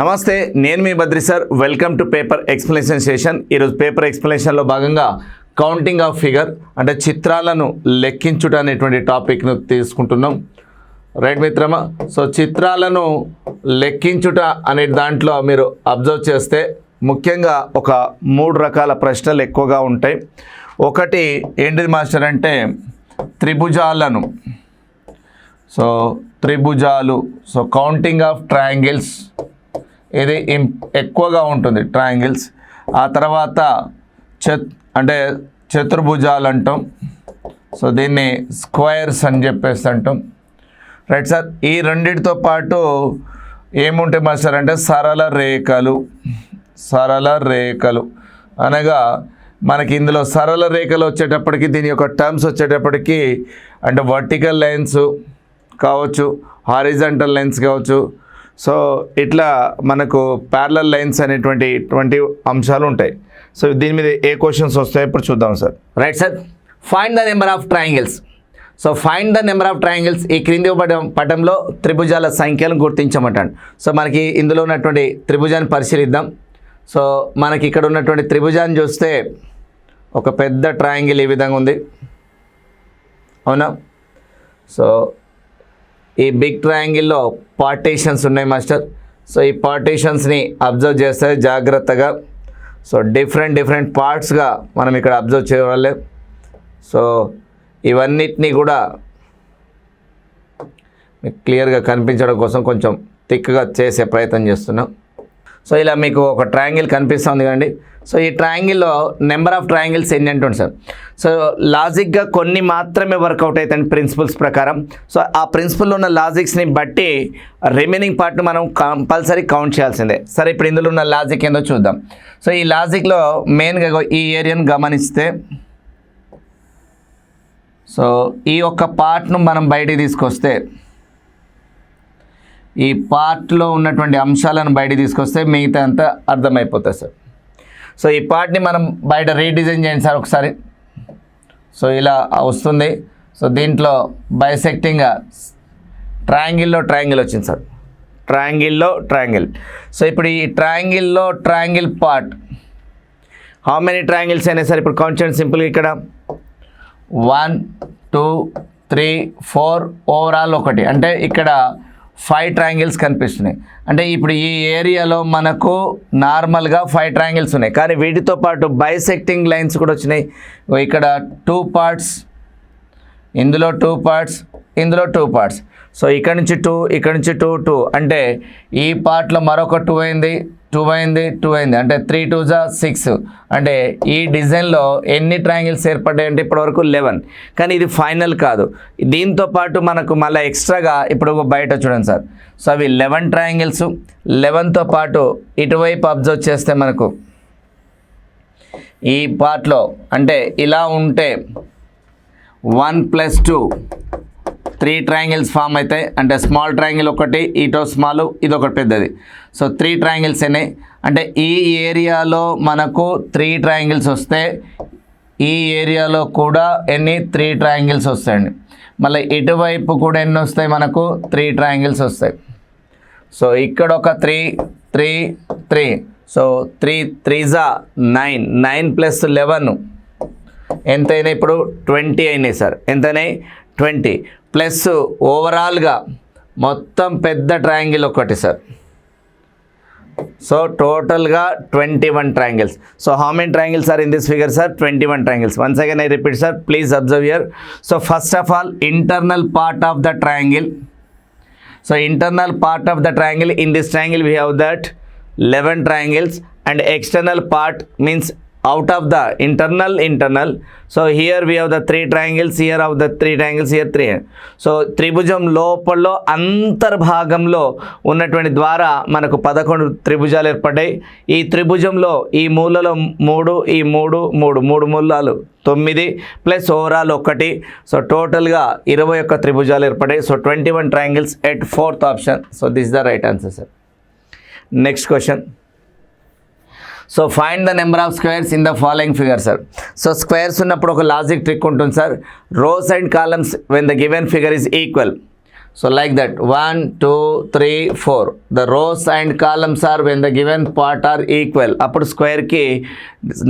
నమస్తే, నేను మీ Badri sir. Welcome to paper explanation session. ఈరోజు పేపర్ ఎక్స్ప్లెనేషన్లో భాగంగా కౌంటింగ్ ఆఫ్ ఫిగర్ అంటే చిత్రాలను లెక్కించుట అనేటువంటి టాపిక్ను తీసుకుంటున్నాం. రైట్ మిత్రమా? సో చిత్రాలను లెక్కించుట అనే దాంట్లో మీరు అబ్జర్వ్ చేస్తే ముఖ్యంగా ఒక 3 రకాల ప్రశ్నలు ఎక్కువగా ఉంటాయి. ఒకటి ఏంటిది మాస్టర్ అంటే త్రిభుజాలను, సో త్రిభుజాలు, సో కౌంటింగ్ ఆఫ్ ట్రయాంగిల్స్ ఇది ఎక్కువగా ఉంటుంది, ట్రయాంగిల్స్. ఆ తర్వాత అంటే చతుర్భుజాలు అంటాం, సో దీన్ని స్క్వేర్స్ అని చెప్పేసి అంటాం. Right sir. ఈ రెండింటితో పాటు ఏముంటాయి మాస్టర్ అంటే సరళ రేఖలు అనగా మనకి ఇందులో సరళ రేఖలు వచ్చేటప్పటికి దీని యొక్క టర్మ్స్ వచ్చేటప్పటికి అంటే వర్టికల్ లైన్స్ కావచ్చు, హారిజాంటల్ లైన్స్ కావచ్చు. సో ఇట్లా మనకు ప్యారలల్ లైన్స్ అనేటువంటి అంశాలు ఉంటాయి. సో దీని మీద ఏ క్వశ్చన్స్ వస్తాయో ఇప్పుడు చూద్దాం sir. Right sir. Find the number of triangles. So find the number of triangles. ఈ క్రింది పటంలో త్రిభుజాల సంఖ్యలను గుర్తించమంటాడు. సో మనకి ఇందులో ఉన్నటువంటి త్రిభుజాన్ని పరిశీలిద్దాం. సో మనకి ఇక్కడ ఉన్నటువంటి త్రిభుజాన్ని చూస్తే ఒక పెద్ద ట్రయాంగిల్ ఈ విధంగా ఉంది, అవునా? సో ఈ బిగ్ ట్రయాంగిల్లో పార్టీషన్స్ ఉన్నాయి మాస్టర్. సో ఈ పార్టీషన్స్ని అబ్జర్వ్ చేస్తే జాగ్రత్తగా, సో డిఫరెంట్ పార్ట్స్గా మనం ఇక్కడ అబ్జర్వ్ చేయగలం. సో ఇవన్నిటినీ కూడా మీకు క్లియర్గా కనిపించడం కోసం కొంచెం థిక్గా చేసే ప్రయత్నం చేస్తున్నాం. సో ఇలా మీకు ఒక ట్రయాంగిల్ కనిపిస్తుంది కదండి. సో ఈ ట్రయాంగిల్లో నెంబర్ ఆఫ్ ట్రయాంగిల్స్ ఎన్ని అంటుంది సార్. సో లాజిక్గా కొన్ని మాత్రమే వర్కౌట్ అవుతాయి ప్రిన్సిపల్స్ ప్రకారం. సో ఆ ప్రిన్సిపల్లో ఉన్న లాజిక్స్ని బట్టి రిమైనింగ్ పార్ట్ను మనం కంపల్సరీ కౌంట్ చేయాల్సిందే. సరే, ఇప్పుడు ఇందులో ఉన్న లాజిక్ ఏందో చూద్దాం. సో ఈ లాజిక్లో మెయిన్గా ఈ ఏరియాను గమనిస్తే, సో ఈ యొక్క పార్ట్ను మనం బయటికి తీసుకొస్తే, ఈ పార్ట్లో ఉన్నటువంటి అంశాలను బయటికి తీసుకొస్తే మిగతా అంతా అర్థమైపోతుంది సార్. సో ఈ పార్ట్ని మనం బయట రీడిజైన్ చేయండి సార్ ఒకసారి. సో ఇలా వస్తుంది. సో దీంట్లో బైసెక్టింగ్ ట్రయాంగిల్ వచ్చింది సార్, ట్రయాంగిల్. సో ఇప్పుడు ఈ triangle part how many triangles అయినా సార్ ఇప్పుడు కౌంట్ చేయండి సింపుల్గా. ఇక్కడ 1 2 3 4 ఓవరాల్ ఒకటి, అంటే ఇక్కడ 5 ట్రయాంగిల్స్ కనిపిస్తున్నాయి. అంటే ఇప్పుడు ఈ ఏరియాలో మనకు నార్మల్గా 5 ట్రయాంగిల్స్ ఉన్నాయి, కానీ వీటితో పాటు బైసెక్టింగ్ లైన్స్ కూడా వచ్చినాయి. ఇక్కడ 2 పార్ట్స్, ఇందులో 2 పార్ట్స్, ఇందులో 2 పార్ట్స్. సో ఇక్కడ నుంచి 2, ఇక్కడ నుంచి 2 2, అంటే ఈ పార్ట్లో మరొక 2 అయింది, 2 అయింది, 2 అయింది, అంటే 3 2 6. అంటే ఈ డిజైన్లో ఎన్ని ట్రయాంగిల్స్ ఏర్పడ్డాయంటే ఇప్పటివరకు 11. కానీ ఇది ఫైనల్ కాదు, దీంతో పాటు మనకు మళ్ళీ ఎక్స్ట్రాగా ఇప్పుడు బయట చూడండి సార్. సో అవి 11 ట్రయాంగిల్స్. 11తో పాటు ఇటువైపు అబ్జర్వ్ చేస్తే మనకు ఈ పార్ట్లో అంటే ఇలా ఉంటే 1 + 2 3 ట్రయాంగిల్స్ ఫామ్ అవుతాయి. అంటే స్మాల్ ట్రయాంగిల్ ఒకటి, ఇటో స్మాల్, ఇది ఒకటి పెద్దది. సో 3 ట్రయాంగిల్స్ అయినాయి. అంటే ఈ ఏరియాలో మనకు 3 ట్రయాంగిల్స్ వస్తే ఈ ఏరియాలో కూడా 3 ట్రయాంగిల్స్ వస్తాయండి. మళ్ళీ ఇటువైపు కూడా ఎన్ని వస్తాయి మనకు? 3 ట్రయాంగిల్స్ వస్తాయి. సో ఇక్కడ ఒక 3 3 3. సో 3 3 9, 9 + 11 ఎంతైనాయి ఇప్పుడు? 20 అయినాయి సార్. ఎంతైనాయి? 20 ప్లస్ ఓవరాల్గా మొత్తం పెద్ద ట్రయాంగిల్ ఒకటి సార్. సో టోటల్గా 21 triangles. So how many triangles are in this figure sir? 21 triangles. Once again I repeat sir, please observe here. So first of all internal part of the triangle. So internal part of the triangle, in this triangle we have that 11 triangles, and external part means out of the internal. So here we have the 3 triangles, here of the 3 triangles, here 3. So త్రిభుజం లోపల అంతర్భాగంలో ఉన్నటువంటి ద్వారా మనకు 11 త్రిభుజాలు ఏర్పడ్డాయి. ఈ త్రిభుజంలో ఈ మూలలో 3, ఈ 3 మూలాలు 9 ప్లస్ ఓవరాల్ 1. సో టోటల్గా 21 త్రిభుజాలు ఏర్పడ్డాయి. So 21 triangles at 4th option. So this the right answer sir. Next question. So find the number of squares in the following figure sir. So squares ఉన్నప్పుడు ఒక లాజిక్ ట్రిక్ ఉంటుంది sir. Rows and columns when the given figure is equal. So like that 1, 2, 3, 4. The rows and columns are when the given part are equal. అప్పుడు స్క్వేర్కి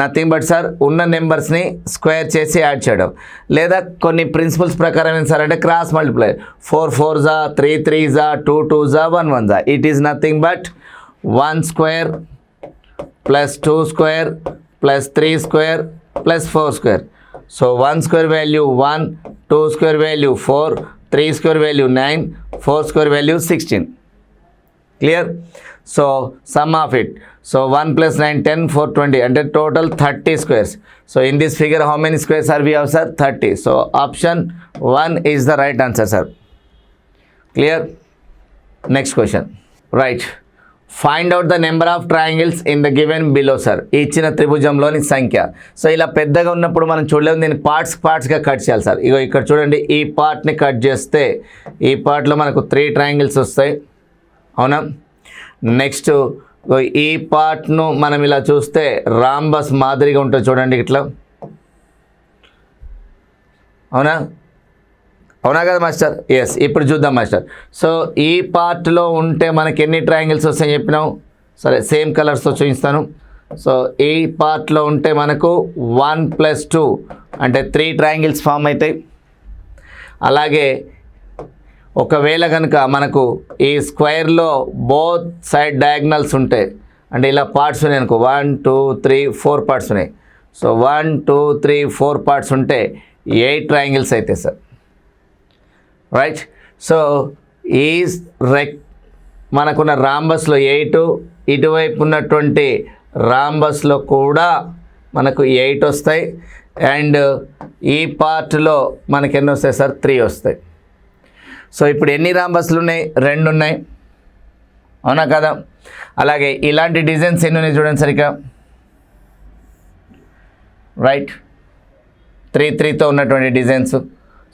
nothing but sir ఉన్న నెంబర్స్ని square చేసి add చేయడం, లేదా కొన్ని principles ప్రకారం ఏం sir అంటే cross multiply 4 4 3 3 2 2 1 1 it is nothing but 1 square plus 2 square plus 3 square plus 4 square. So 1 square value 1, 2 square value 4, 3 square value 9, 4 square value 16. Clear? So sum of it. So 1 plus 9, 10, 4, 20 and total 30 squares. So in this figure how many squares are we have, sir? 30. So option 1 is the right answer, sir. Clear? Next question. Right. Find out the number of triangles in the given below sir. ఇచ్చిన త్రిభుజంలోని సంఖ్య. So ఇలా పెద్దగా ఉన్నప్పుడు మనం చూడలేము, దీన్ని పార్ట్స్గా cut చేయాలి సార్. ఇగో ఇక్కడ చూడండి, ఈ పార్ట్ని కట్ చేస్తే ఈ పార్ట్లో మనకు 3 ట్రయాంగిల్స్ వస్తాయి, అవునా. నెక్స్ట్ ఈ పార్ట్ను మనం ఇలా చూస్తే రాంబస్ మాదిరిగా ఉంటుంది చూడండి ఇట్లా, అవునా అవునా కదా మాస్టర్? ఎస్. ఇప్పుడు చూద్దాం మాస్టర్. సో ఈ పార్ట్లో ఉంటే మనకి ఎన్ని ట్రయాంగిల్స్ వస్తాయని చెప్పినాం, సరే సేమ్ కలర్స్తో చూపిస్తాను. సో ఈ పార్ట్లో ఉంటే మనకు 1 + 2 అంటే 3 ట్రయాంగిల్స్ ఫామ్ అవుతాయి. అలాగే ఒకవేళ కనుక మనకు ఈ స్క్వేర్లో బోత్ సైడ్ డయాగ్నల్స్ ఉంటాయి, అంటే ఇలా పార్ట్స్ ఉన్నాయి అనుకో, 1 2 3 4 పార్ట్స్ ఉన్నాయి. సో 1 2 3 4 పార్ట్స్ ఉంటే 8 ట్రయాంగిల్స్ అవుతాయి సార్. రైట్. సో ఈ మనకున్న రాంబస్లో 8, ఇటువైపు ఉన్నటువంటి రాంబస్లో కూడా మనకు 8 వస్తాయి. అండ్ ఈ పార్ట్లో మనకి ఎన్ని వస్తాయి సార్? 3 వస్తాయి. సో ఇప్పుడు ఎన్ని రాంబస్లు ఉన్నాయి? 2 ఉన్నాయి, అవునా కదా. అలాగే ఇలాంటి డిజైన్స్ ఎన్ని ఉన్నాయి చూడండి సరిగ్గా. రైట్. 3 3తో ఉన్నటువంటి డిజైన్స్.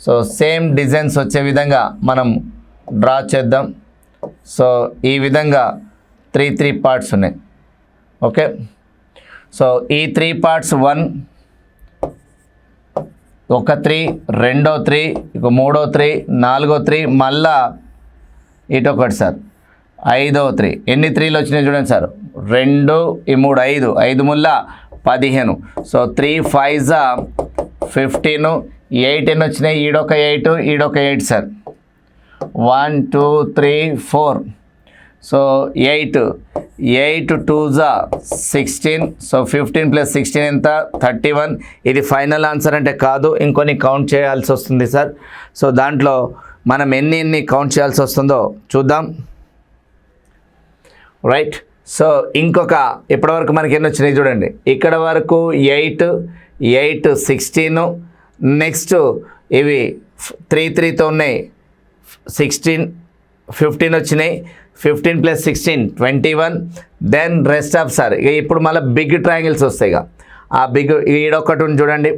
సో సేమ్ డిజైన్స్ వచ్చే విధంగా మనం డ్రా చేద్దాం. సో ఈ విధంగా 3 3 పార్ట్స్ ఉన్నాయి, ఓకే. సో ఈ 3 పార్ట్స్ 1, ఒక 3, రెండో 3, ఇక మూడో 3, నాలుగో 3, మళ్ళా ఇటొకటి సార్, ఐదో 3. ఎన్ని 3లు వచ్చినాయి చూడండి సార్? 2, ఈ 3 5, 5 ముల్లా 15. సో 3 5 15, 8 ఎన్ని వచ్చినాయి? ఈడొక 8, ఈడొక 8 సార్. 1 2 3 4. సో 8 2 16. సో 15 + 16 ఎంత? 31. ఇది ఫైనల్ ఆన్సర్ అంటే కాదు, ఇంకొన్ని కౌంట్ చేయాల్సి వస్తుంది సార్. సో దాంట్లో మనం ఎన్ని కౌంట్ చేయాల్సి వస్తుందో చూద్దాం. రైట్. సో ఇంకొక ఇప్పటివరకు మనకి ఎన్ని వచ్చినాయి చూడండి, ఇక్కడ వరకు 8 16. నెక్స్ట్ ఇవి 3 3తో ఉన్నాయి, 16 15 వచ్చినాయి. 15 + 16 21. దెన్ రెస్ట్ ఆఫ్ సార్ ఇక ఇప్పుడు మళ్ళీ బిగ్ ట్రయాంగిల్స్ వస్తాయి. ఇక ఆ బిగ్ ఈడొకటి ఉంది చూడండి,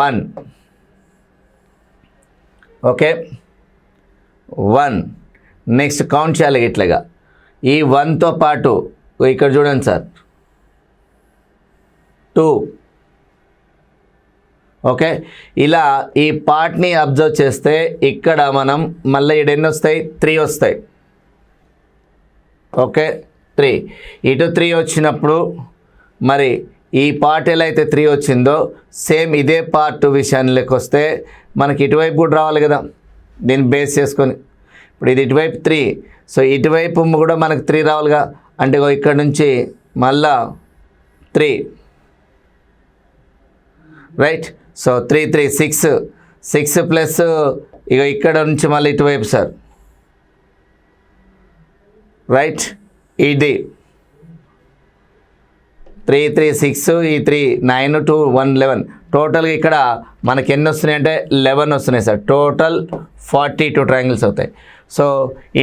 1, ఓకే 1. నెక్స్ట్ కౌంట్ చేయాలి ఇట్లాగా. ఈ 1తో పాటు ఇక్కడ చూడండి సార్ 2, ఓకే. ఇలా ఈ పార్ట్ని అబ్జర్వ్ చేస్తే ఇక్కడ మనం మళ్ళీ ఎన్ని వస్తాయి? 3 వస్తాయి, ఓకే 3. ఇటు 3 వచ్చినప్పుడు మరి ఈ పార్ట్ ఎలా అయితే 3 వచ్చిందో సేమ్ ఇదే పార్ట్ విషయానికి వస్తే మనకి ఇటువైపు కూడా రావాలి కదా, దీన్ని బేస్ చేసుకొని. ఇప్పుడు ఇది ఇటువైపు 3, సో ఇటువైపు కూడా మనకు 3 రావాలిగా, అంటే ఇక్కడ నుంచి మళ్ళా 3, రైట్. సో 3 3 6 ప్లస్ ఇక ఇక్కడ నుంచి మళ్ళీ ఇటువైపు సార్, రైట్. ఇది 3 3 6, ఈ 3 9 2 1 11. టోటల్గా ఇక్కడ మనకి ఎన్ని వస్తున్నాయి అంటే 11 వస్తున్నాయి సార్. టోటల్ 42 ట్రయాంగిల్స్ అవుతాయి. సో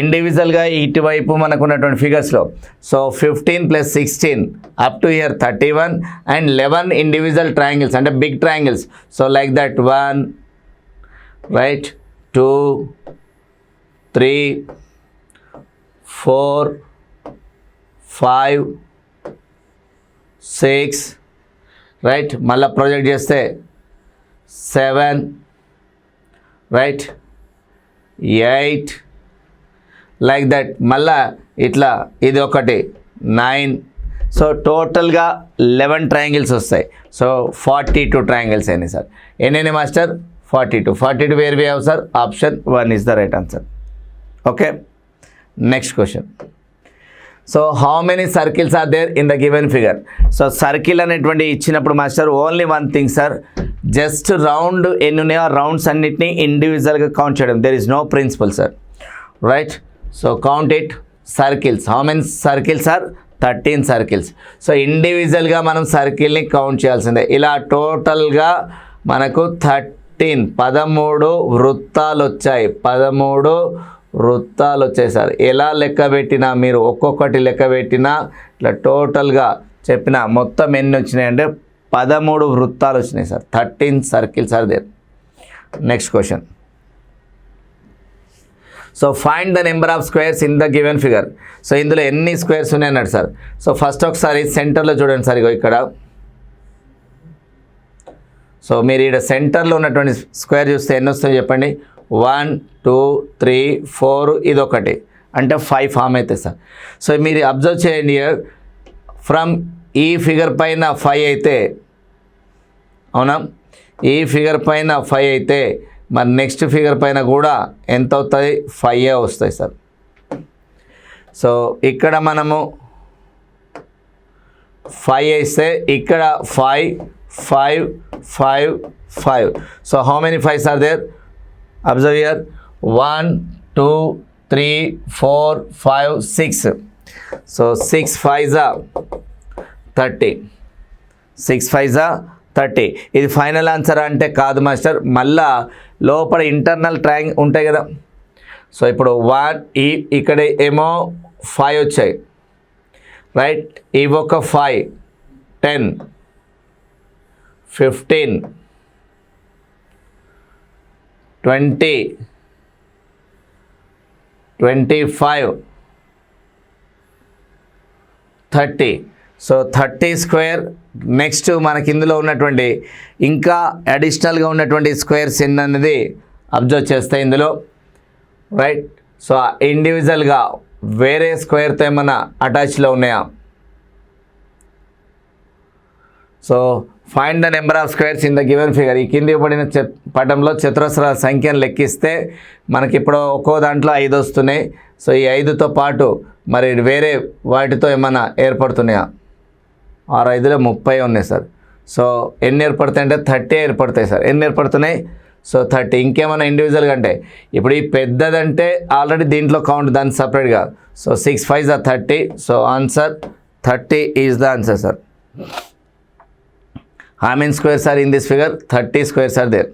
ఇండివిజువల్గా ఇటువైపు మనకు ఉన్నటువంటి ఫిగర్స్లో so 15 + 16 up to here 31 and 11 individual triangles అంటే big triangles. So like that 1, right, 2 3 4 5 6, right. మళ్ళీ ప్రొజెక్ట్ చేస్తే 7, రైట్, 8 లైక్ దట్. మళ్ళా ఇట్లా ఇది ఒకటి 9. సో టోటల్గా 11 ట్రయాంగిల్స్ వస్తాయి. సో 42 ట్రయాంగిల్స్ అయినాయి సార్. ఎన్ని master? 42 where we have sir? Option 1 is the right answer. Okay, next question. So how many circles are there in the given figure? So circle అనేటువంటి ఇచ్చినప్పుడు master only one thing sir, just round ఎన్ని ఉన్నాయో rounds అన్నిటినీ ఇండివిజువల్గా count చేయడం. There is no principle sir, right? So count it. Circles, how many circles are? 13 circles. So ఇండివిజువల్గా మనం సర్కిల్ని count చేయాల్సిందే. ఇలా టోటల్గా మనకు 13 వృత్తాలు వచ్చాయి. 13 వృత్తాలు వచ్చాయి సార్. ఎలా లెక్క పెట్టినా మీరు ఒక్కొక్కటి లెక్క పెట్టినా ఇట్లా టోటల్గా చెప్పిన మొత్తం ఎన్ని వచ్చినాయి అంటే 13 వృత్తాలు వచ్చినాయి సార్. 13 circles are there. Next question. So find the number of squares in the given figure. So ఇందులో ఎన్ని స్క్వేర్స్ ఉన్నాయి అన్నాడు సార్. సో ఫస్ట్ ఒకసారి సెంటర్లో చూడండి సార్, ఇగో ఇక్కడ. సో మీరు ఇక్కడ సెంటర్లో ఉన్నటువంటి స్క్వేర్ చూస్తే ఎన్ని వస్తాయో చెప్పండి. 1 2 3 4 ఇది ఒకటి అంటే 5 ఫామ్ అవుతాయి సార్. సో మీరు అబ్జర్వ్ చేయండి, ఫ్రమ్ ఈ ఫిగర్ పైన 5 అయితే, అవునా, ఈ ఫిగర్ పైన 5 అయితే మరి నెక్స్ట్ ఫిగర్ పైన కూడా ఎంత అవుతుంది? 5 వస్తాయి సార్. సో ఇక్కడ మనము 5 వేస్తే ఇక్కడ 5 5 5 5. So how many 5s are there? Observe here. 1 2 3 4 5 6. So 6 5s are 30. 6 5s are 30. ఇది ఫైనల్ ఆన్సర్ అంటే కాదు మాస్టర్, మళ్ళా లోపల ఇంటర్నల్ ట్రయాంగిల్ ఉంటాయి కదా. సో ఇప్పుడు ఇక్కడ ఏమో 5 వచ్చాయి, రైట్? ఇవి ఒక 5 10 15 20 25 30. So 30 square. నెక్స్ట్ మనకి ఇందులో ఉన్నటువంటి ఇంకా అడిషనల్గా ఉన్నటువంటి స్క్వేర్స్ ఎన్ని అనేది అబ్జర్వ్ చేస్తే ఇందులో, రైట్? సో ఇండివిజువల్గా వేరే స్క్వేర్తో ఏమైనా అటాచ్లో ఉన్నాయా? So find the number of squares in the given figure. ఈ కింది ఇవ్వబడిన పటంలో చతురస్రాల సంఖ్యను లెక్కిస్తే మనకి ఇప్పుడు ఒక్కో దాంట్లో 5 వస్తున్నాయి. సో ఈ 5తో పాటు మరి వేరే వాటితో ఏమైనా ఏర్పడుతున్నాయా? 6 5లో 30 ఉన్నాయి సార్. సో ఎన్ని ఏర్పడతాయి అంటే 30 ఏర్పడతాయి సార్. ఎన్ని ఏర్పడుతున్నాయి? సో 30. ఇంకేమైనా ఇండివిజువల్గా అంటే ఇప్పుడు ఈ పెద్దదంటే ఆల్రెడీ దీంట్లో కౌంట్ దాన్ని సపరేట్గా. So 6 5s are 30. So answer 30 is the answer sir. How many squares are in this figure? 30 squares are there.